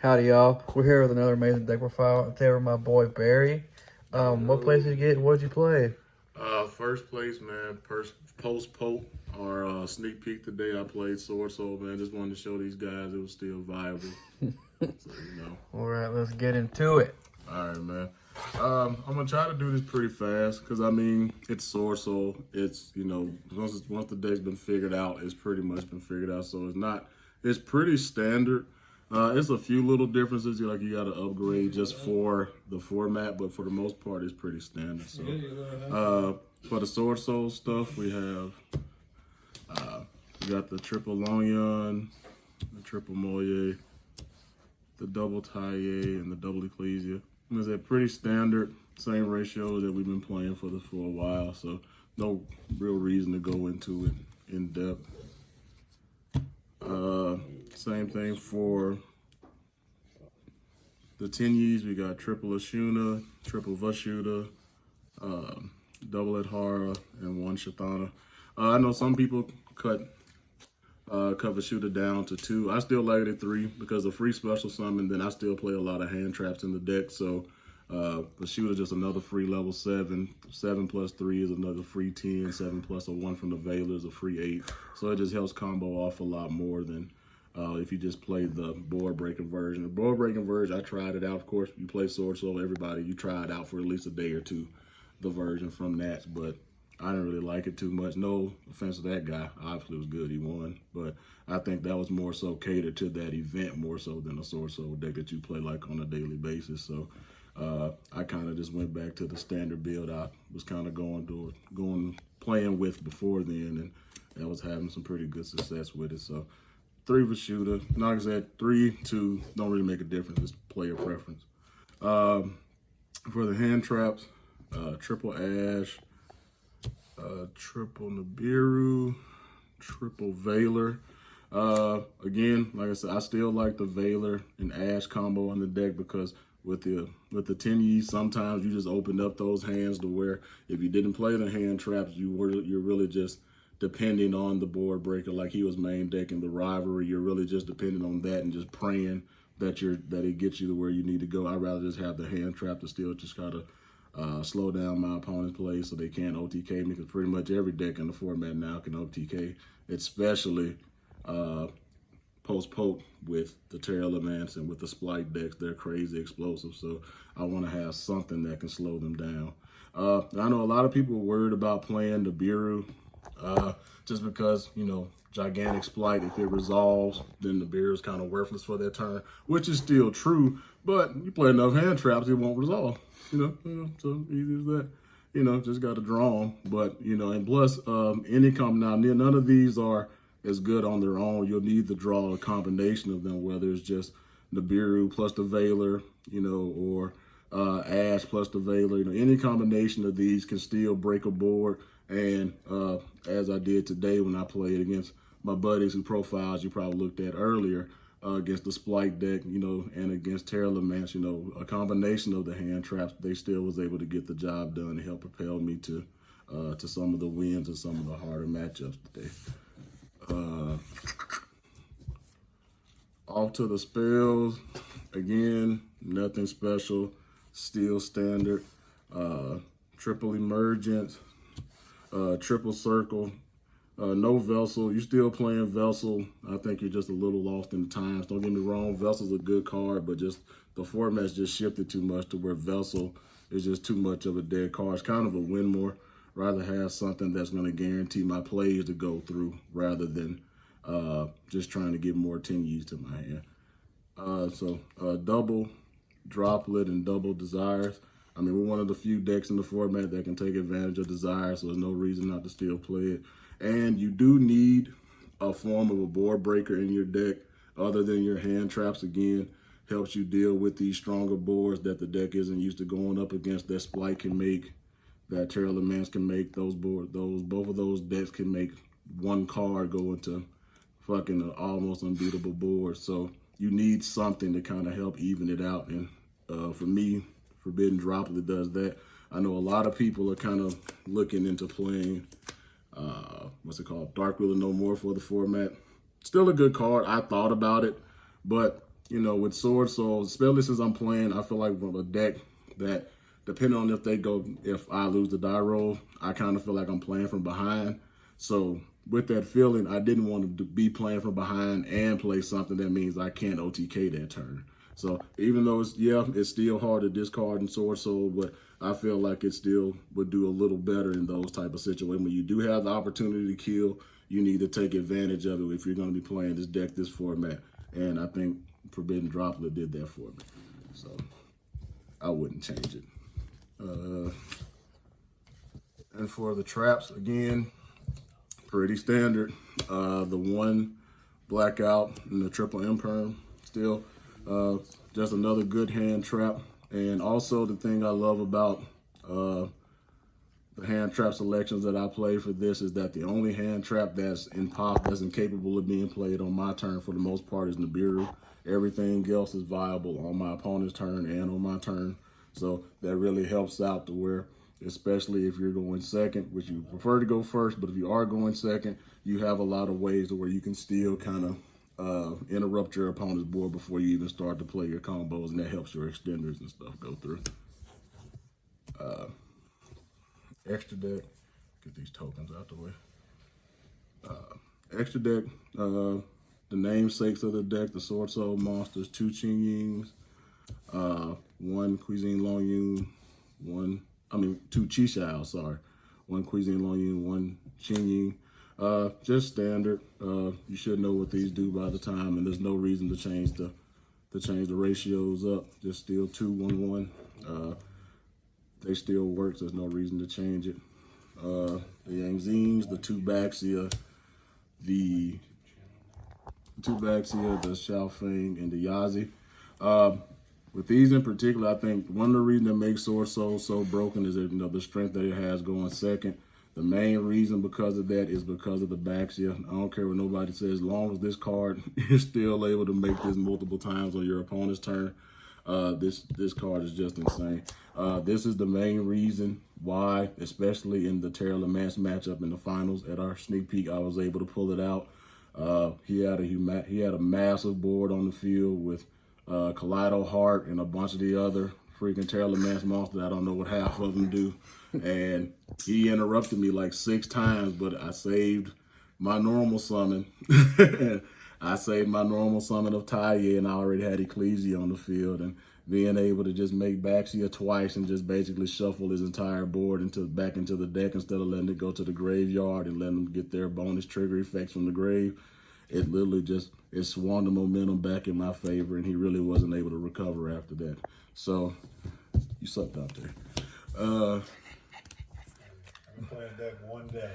Howdy, y'all. We're here with another amazing deck profile. Today with my boy Barry. What place did you get? What did you play? First place, man. Post Pope, our sneak peek today. I played Swordsoul, man. Just wanted to show these guys it was still viable. So, All right, let's get into it. All right, man. I'm gonna try to do this pretty fast because I mean it's Swordsoul. It's once the deck's been figured out, it's pretty much been figured out. So it's pretty standard. It's a few little differences, like you got to upgrade just for the format, but for the most part, it's pretty standard. So, for the Swordsoul stuff, we got the triple Longyun, the triple Moye, the double Taille, and the double Ecclesia. It's a pretty standard, same ratio that we've been playing for a while. So, no real reason to go into it in depth. Same thing for the Tenyis. We got triple Ashuna, triple Vashuda, double Adhara, and one Shatana. I know some people cut Vashuda down to 2. I still like it at 3 because of free special summon. Then I still play a lot of hand traps in the deck. So Vashuda just another free level 7. 7 plus 3 is another free 10. 7 plus a 1 from the Veiler is a free 8. So it just helps combo off a lot more than if you just play the board breaking version. The board breaking version, I tried it out. Of course, you play Swordsoul, everybody, you try it out for at least a day or two, the version from Nats, but I didn't really like it too much. No offense to that guy. Obviously, it was good. He won. But I think that was more so catered to that event more so than a Swordsoul deck that you play like on a daily basis. So I kind of just went back to the standard build I was kind of playing with before then, and I was having some pretty good success with it. So 3 Vashuda. Like I said, 3, 2 don't really make a difference. It's player preference. For the hand traps, triple Ash, triple Nibiru, triple Veiler. Again, like I said, I still like the Veiler and Ash combo on the deck because with the Tenyis, sometimes you just opened up those hands to where if you didn't play the hand traps, you're really just depending on the board breaker, like he was main decking the rivalry. You're really just depending on that and just praying that it gets you to where you need to go. I'd rather just have the hand trap to still just kind of slow down my opponent's play so they can't OTK me, because pretty much every deck in the format now can OTK, especially post-poke with the Terralaments and with the Splight decks. They're crazy explosive, so I want to have something that can slow them down. I know a lot of people are worried about playing the Nibiru, just because, gigantic Splight, if it resolves, then the beer is kind of worthless for that turn, which is still true, but you play enough hand traps, it won't resolve, so easy as that. Just got to draw them, but, and plus, any now, none of these are as good on their own. You'll need to draw a combination of them, whether it's just Nibiru plus the Veiler, or Ash plus the Veiler. Any combination of these can still break a board. And as I did today when I played against my buddies who profiles you probably looked at earlier, against the Splight deck, and against Terralaments, a combination of the hand traps, they still was able to get the job done and help propel me to some of the wins and some of the harder matchups today. Off to the spells. Again, nothing special, still standard. Triple Emergence. Triple Circle, no Vessel. You still playing Vessel. I think you're just a little lost in the times. Don't get me wrong, Vessel's a good card, but just the format's just shifted too much to where Vessel is just too much of a dead card. It's kind of a win more. Rather have something that's going to guarantee my plays to go through rather than just trying to get more Tenyis to my hand. So double Droplet and double Desires. I mean, we're one of the few decks in the format that can take advantage of Desire, so there's no reason not to still play it. And you do need a form of a board breaker in your deck other than your hand traps. Again, helps you deal with these stronger boards that the deck isn't used to going up against, that Splight can make, that Terralaments can make. Both of those decks can make one card go into fucking an almost unbeatable board. So you need something to kind of help even it out. And for me, Forbidden Droplet does that. I know a lot of people are kind of looking into playing, Dark Wheel of No More for the format. Still a good card. I thought about it, but you know, with Swordsoul, especially since I'm playing, I feel like from a deck that, depending on if I lose the die roll, I kind of feel like I'm playing from behind. So with that feeling, I didn't want to be playing from behind and play something that means I can't OTK that turn. So even though it's still hard to discard in Swordsoul, but I feel like it still would do a little better in those type of situations. When you do have the opportunity to kill, you need to take advantage of it if you're going to be playing this deck, this format. And I think Forbidden Droplet did that for me. So I wouldn't change it. And for the traps, again, pretty standard. The one blackout and the triple imperm still. Just another good hand trap. And also the thing I love about the hand trap selections that I play for this is that the only hand trap that's in pop that's incapable of being played on my turn for the most part is Nibiru. Everything else is viable on my opponent's turn and on my turn. So that really helps out to where, especially if you're going second, which you prefer to go first, but if you are going second, you have a lot of ways to where you can still kind of interrupt your opponent's board before you even start to play your combos, and that helps your extenders and stuff go through. Extra deck, get these tokens out the way. Extra deck, the namesakes of the deck, the Swordsoul monsters, 2 Qing Yings, 1 Cuisine Long Yun, 2 Chi-Shao, sorry. 1 Cuisine Long Yun, 1 Qing Ying. Just standard. You should know what these do by the time, and there's no reason to change the ratios up. Just still 2, 1, 1. They still work, so there's no reason to change it. The Yang Zines, the 2 Baxia, the Xiaofeng, and the Yazi. With these in particular, I think one of the reasons that makes Swordsoul so broken is that, the strength that it has going second. The main reason because of that is because of the Baxia. I don't care what nobody says, as long as this card is still able to make this multiple times on your opponent's turn, this card is just insane. This is the main reason why, especially in the Terra Lance matchup in the finals at our sneak peek, I was able to pull it out. He had a massive board on the field with Kaleido Heart and a bunch of the other freaking Terra Lance monsters. I don't know what half of them do. And he interrupted me like 6 times, but I saved my normal summon. I saved my normal summon of Taiye, and I already had Ecclesia on the field. And being able to just make Baxia twice and just basically shuffle his entire board back into the deck instead of letting it go to the graveyard and letting them get their bonus trigger effects from the grave, it literally it swung the momentum back in my favor, and he really wasn't able to recover after that. So, you sucked out there. I'm playing that one day.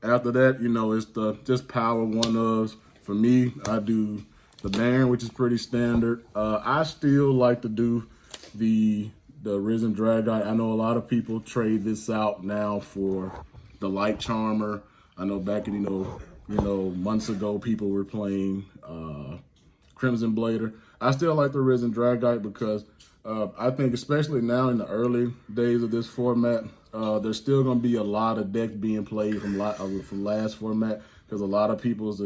After that, it's the just power one-ofs. For me, I do the Baron, which is pretty standard. I still like to do the Risen Dragite. I know a lot of people trade this out now for the Light Charmer. I know back in, months ago, people were playing Crimson Blader. I still like the Risen Dragite because I think, especially now in the early days of this format, there's still going to be a lot of decks being played from last format, because a lot of people,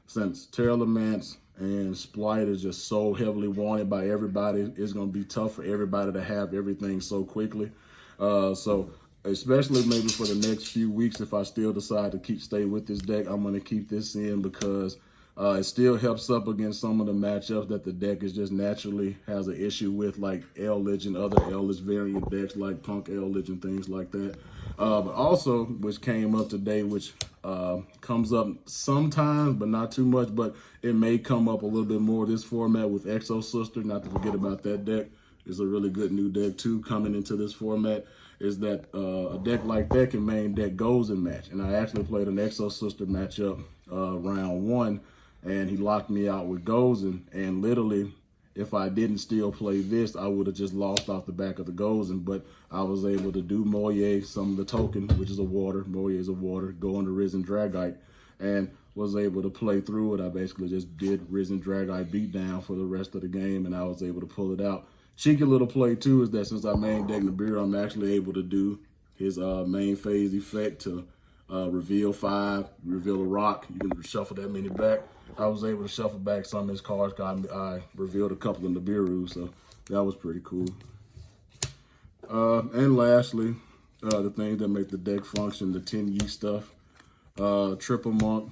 since Terra Lance and Splight is just so heavily wanted by everybody, it's going to be tough for everybody to have everything so quickly. So especially maybe for the next few weeks, if I still decide to stay with this deck, I'm going to keep this in because it still helps up against some of the matchups that the deck is just naturally has an issue with, like L-Lich and other L-Lich variant decks like Punk L-Lich and things like that. But also, which came up today, which comes up sometimes, but not too much, but it may come up a little bit more this format with Exo Sister, not to forget about that deck. It's a really good new deck too coming into this format, is that a deck like that can main deck Gozen match. And I actually played an Exo Sister matchup round 1, and he locked me out with Gozen, and literally, if I didn't still play this, I would have just lost off the back of the Gozen, but I was able to do Moye, some of the token, which is a water, Moye is a water, go on the Risen Dragite, and was able to play through it. I basically just did Risen Dragite beatdown for the rest of the game, and I was able to pull it out. Cheeky little play too is that since I main deck Nibiru, I'm actually able to do his main phase effect to reveal 5, reveal a rock. You can shuffle that many back. I was able to shuffle back some of his cards. I revealed a couple of Nibiru, so that was pretty cool. And lastly, the things that make the deck function, the 10 Yi stuff. Triple Monk,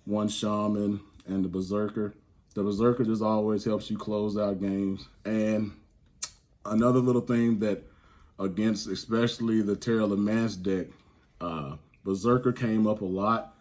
1 Shaman, and the Berserker. The Berserker just always helps you close out games. And another little thing that against especially the Terra Lance deck, Berserker came up a lot.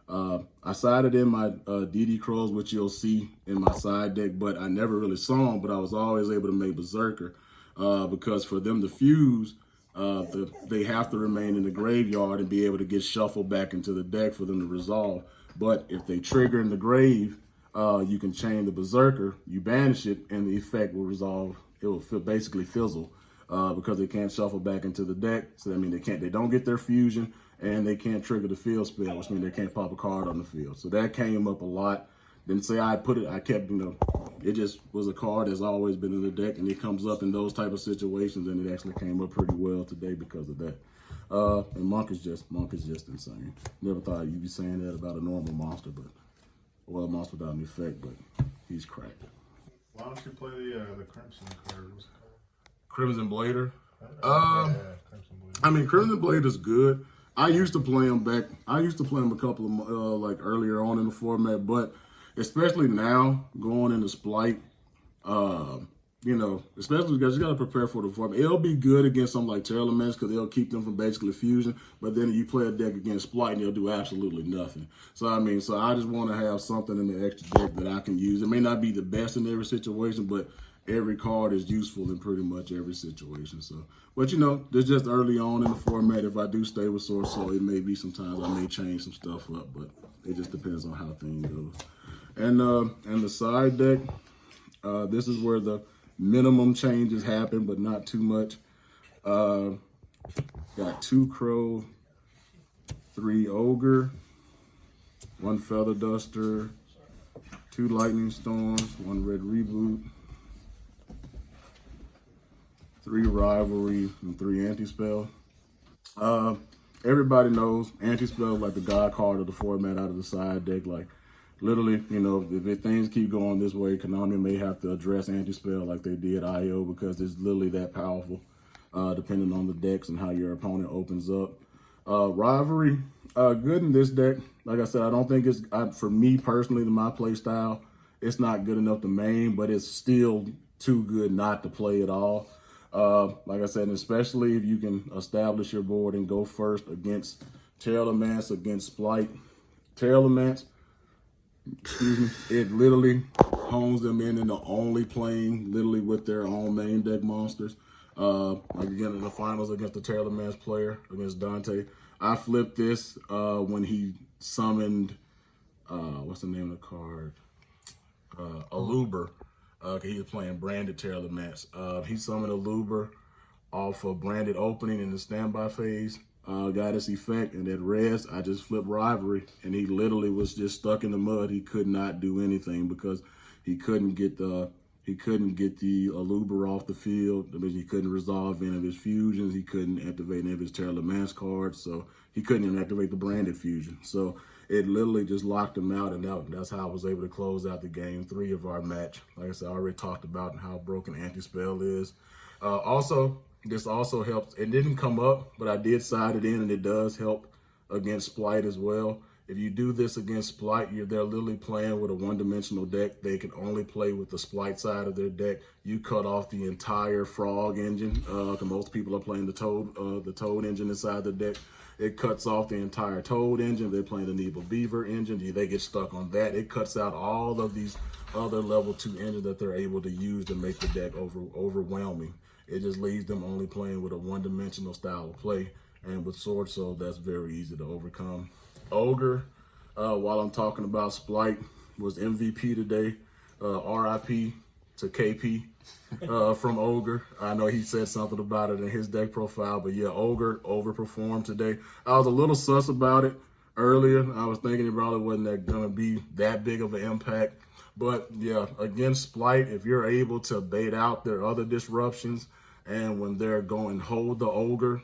I sided in my DD Crows, which you'll see in my side deck, but I never really saw them, but I was always able to make Berserker because for them to fuse, they have to remain in the graveyard and be able to get shuffled back into the deck for them to resolve. But if they trigger in the grave, you can chain the Berserker, you banish it, and the effect will resolve. It will basically fizzle because they can't shuffle back into the deck. So that means they don't get their fusion, and they can't trigger the field spell, which means they can't pop a card on the field. So that came up a lot. Didn't say I put it, I kept, it just was a card that's always been in the deck, and it comes up in those type of situations, and it actually came up pretty well today because of that. And Monk is just insane. Never thought you'd be saying that about a normal monster, a monster without an effect, but he's cracked. Why don't you play the Crimson card? What's it called? Crimson Blader. Crimson Blader. I mean, Crimson Blade is good. I used to play him back. I used to play him a couple of like earlier on in the format, but especially now going into Splight, especially because you got to prepare for the format. It'll be good against something like Terra Lance because they'll keep them from basically fusion. But then you play a deck against Splight and they'll do absolutely nothing. So I just want to have something in the extra deck that I can use. It may not be the best in every situation, but every card is useful in pretty much every situation. So, but there's just early on in the format. If I do stay with Swordsoul, it may be sometimes I may change some stuff up, but it just depends on how things goes. And the side deck, this is where the minimum changes happen, but not too much. Got 2 Crow, 3 Ogre, 1 Feather Duster, 2 Lightning Storms, 1 Red Reboot, 3 Rivalry, and 3 Anti-Spell. Everybody knows Anti-Spell is like the god card of the format out of the side deck. Like, literally, if things keep going this way, Konami may have to address Anti-Spell like they did IO because it's literally that powerful, depending on the decks and how your opponent opens up. Rivalry, good in this deck. Like I said, I don't think it's, for me personally, my play style, it's not good enough to main, but it's still too good not to play at all. Like I said, especially if you can establish your board and go first against Terra Lance, against Splight. Terra Lance, it literally hones them in the only playing literally with their own main deck monsters. Like again in the finals against the Terra Lance player, against Dante. I flipped this when he summoned, what's the name of the card? Aluber. He was playing branded Terra Lance. He summoned Aluber off of branded opening in the standby phase. Got his effect, and at res, I just flipped Rivalry, and he literally was just stuck in the mud. He could not do anything because he couldn't get the Aluber off the field. I mean, he couldn't resolve any of his fusions. He couldn't activate any of his Terra Lance cards, so he couldn't even activate the branded fusion. So it literally just locked him out, and that's how I was able to close out the game 3 of our match. Like I said, I already talked about how broken Anti-Spell is. This also helps. It didn't come up, but I did side it in, and it does help against Splight as well. If you do this against Splight, they're literally playing with a one-dimensional deck. They can only play with the Splight side of their deck. You cut off the entire Frog engine. Because most people are playing the Toad engine inside the deck. It cuts off the entire Toad engine. They're playing the Nebo Beaver engine. They get stuck on that. It cuts out all of these other level 2 engines that they're able to use to make the deck overwhelming. It just leaves them only playing with a one-dimensional style of play. And with Swordsoul, that's very easy to overcome. Ogre, while I'm talking about Splight, was MVP today. RIP to KP from Ogre. I know he said something about it in his deck profile, but yeah, Ogre overperformed today. I was a little sus about it earlier. I was thinking it probably wasn't going to be that big of an impact. But yeah, against Splight, if you're able to bait out their other disruptions, and when they're going hold the Ogre,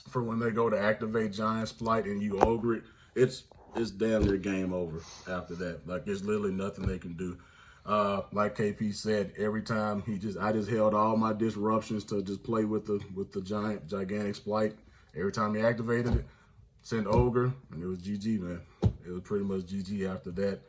for when they go to activate Giant Splight and you ogre it, it's damn near game over after that. Like, there's literally nothing they can do. Like KP said, every time I just held all my disruptions to just play with the gigantic Splight. Every time he activated it, sent ogre, and it was GG, man. It was pretty much GG after that.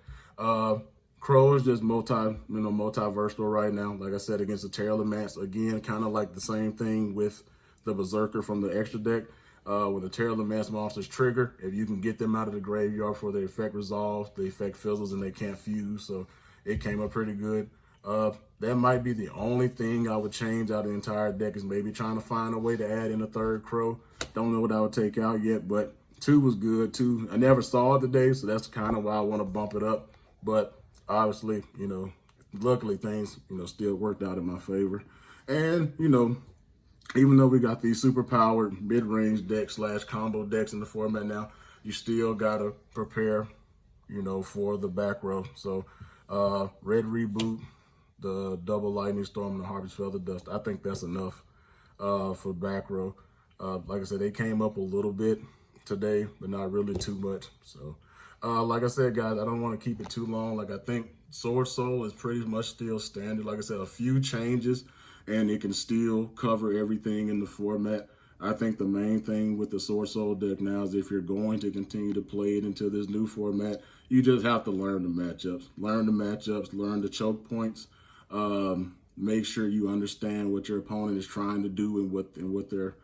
Crow is just multi-versatile right now. Like I said, against the Terralymance, again, kind of like the same thing with the Berserker from the extra deck. When the Terralymance monsters trigger, if you can get them out of the graveyard before the effect resolves, the effect fizzles and they can't fuse. So it came up pretty good. That might be the only thing I would change out of the entire deck, is maybe trying to find a way to add in a third Crow. Don't know what I would take out yet, but 2 was good. 2, I never saw it today, so that's kind of why I want to bump it up. But obviously, luckily things, still worked out in my favor. And, even though we got these super powered mid-range decks / combo decks in the format now, you still got to prepare, for the back row. So Red Reboot, the Double Lightning Storm, and the Harvest Feather Dust, I think that's enough for back row. Like I said, they came up a little bit today, but not really too much. So like I said, guys, I don't want to keep it too long. Like, I think Swordsoul is pretty much still standard. Like I said, a few changes, and it can still cover everything in the format. I think the main thing with the Swordsoul deck now is, if you're going to continue to play it into this new format, you just have to learn the matchups. Learn the choke points. Make sure you understand what your opponent is trying to do and what they're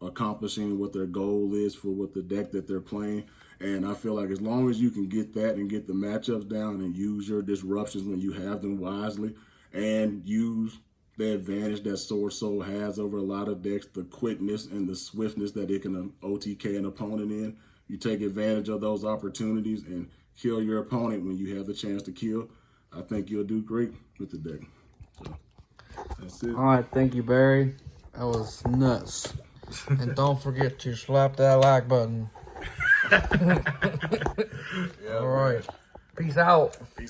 accomplishing, what their goal is for what the deck that they're playing. And I feel like as long as you can get that and get the matchups down and use your disruptions when you have them wisely, and use the advantage that Swordsoul has over a lot of decks, the quickness and the swiftness that it can OTK an opponent in, you take advantage of those opportunities and kill your opponent when you have the chance to kill, I think you'll do great with the deck. So that's it. All right, thank you, Barry. That was nuts. And don't forget to slap that like button. Yeah, all right. Peace out. Peace.